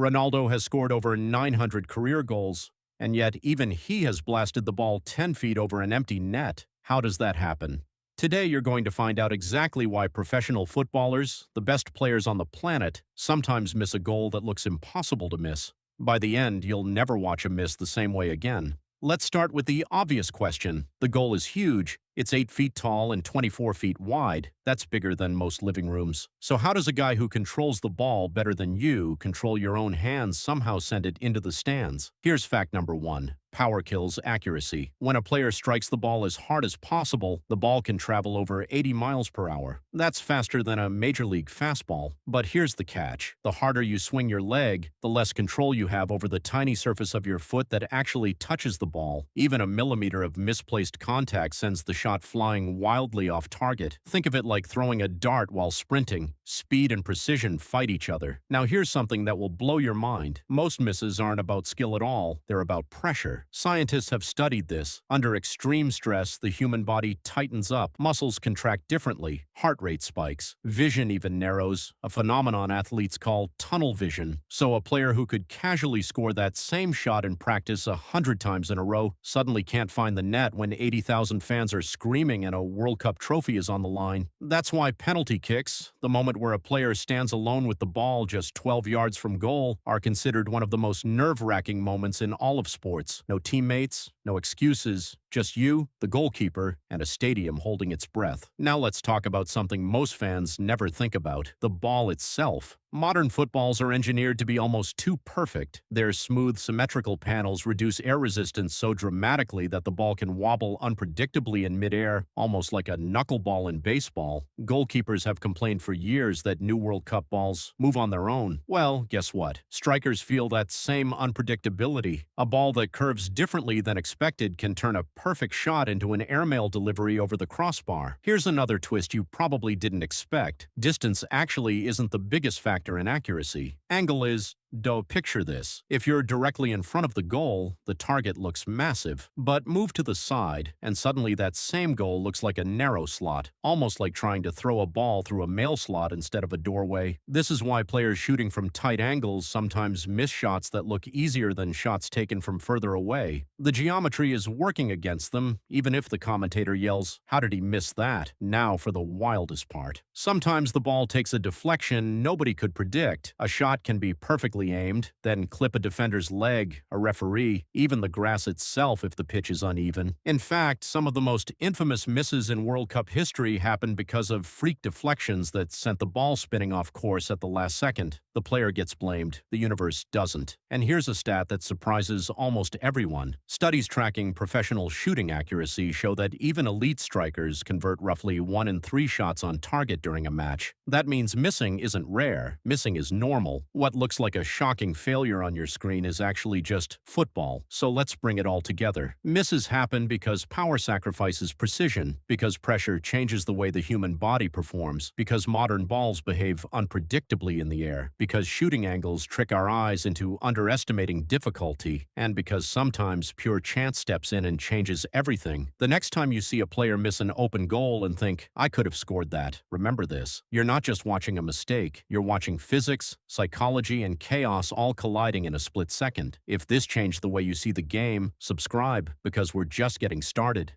Ronaldo has scored over 900 career goals, and yet even he has blasted the ball 10 feet over an empty net. How does that happen? Today you're going to find out exactly why professional footballers, the best players on the planet, sometimes miss a goal that looks impossible to miss. By the end, you'll never watch a miss the same way again. Let's start with the obvious question. The goal is huge. It's 8 feet tall and 24 feet wide. That's bigger than most living rooms. So how does a guy who controls the ball better than you control your own hands somehow send it into the stands? Here's fact number 1. Power kills accuracy. When a player strikes the ball as hard as possible, the ball can travel over 80 miles per hour. That's faster than a major league fastball. But here's the catch. The harder you swing your leg, the less control you have over the tiny surface of your foot that actually touches the ball. Even a millimeter of misplaced contact sends the shot flying wildly off target. Think of it like throwing a dart while sprinting. Speed and precision fight each other. Now here's something that will blow your mind. Most misses aren't about skill at all. They're about pressure. Scientists have studied this. Under extreme stress, the human body tightens up. Muscles contract differently. Heart rate spikes. Vision even narrows, a phenomenon athletes call tunnel vision. So a player who could casually score that same shot in practice 100 times in a row suddenly can't find the net when 80,000 fans are screaming and a World Cup trophy is on the line. That's why penalty kicks, the moment where a player stands alone with the ball just 12 yards from goal, are considered one of the most nerve-wracking moments in all of sports. No teammates, no excuses, just you, the goalkeeper, and a stadium holding its breath. Now let's talk about something most fans never think about: the ball itself. Modern footballs are engineered to be almost too perfect. Their smooth, symmetrical panels reduce air resistance so dramatically that the ball can wobble unpredictably in midair, almost like a knuckleball in baseball. Goalkeepers have complained for years that new World Cup balls move on their own. Well, guess what? Strikers feel that same unpredictability. A ball that curves differently than expected can turn a perfect shot into an airmail delivery over the crossbar. Here's another twist you probably didn't expect. Distance actually isn't the biggest factor in accuracy. Angle is. Picture this. If you're directly in front of the goal, the target looks massive. But move to the side, and suddenly that same goal looks like a narrow slot, almost like trying to throw a ball through a mail slot instead of a doorway. This is why players shooting from tight angles sometimes miss shots that look easier than shots taken from further away. The geometry is working against them, even if the commentator yells, "How did he miss that?" Now for the wildest part. Sometimes the ball takes a deflection nobody could predict. A shot can be perfectly aimed, then clip a defender's leg, a referee, even the grass itself if the pitch is uneven. In fact, some of the most infamous misses in World Cup history happened because of freak deflections that sent the ball spinning off course at the last second. The player gets blamed, the universe doesn't. And here's a stat that surprises almost everyone. Studies tracking professional shooting accuracy show that even elite strikers convert roughly 1 in 3 shots on target during a match. That means missing isn't rare, missing is normal. What looks like a shocking failure on your screen is actually just football. So let's bring it all together. Misses happen because power sacrifices precision, because pressure changes the way the human body performs, because modern balls behave unpredictably in the air, because shooting angles trick our eyes into underestimating difficulty, and because sometimes pure chance steps in and changes everything. The next time you see a player miss an open goal and think, "I could have scored that," remember this. You're not just watching a mistake, you're watching physics, psychology, and chaos all colliding in a split second. If this changed the way you see the game, subscribe, because we're just getting started.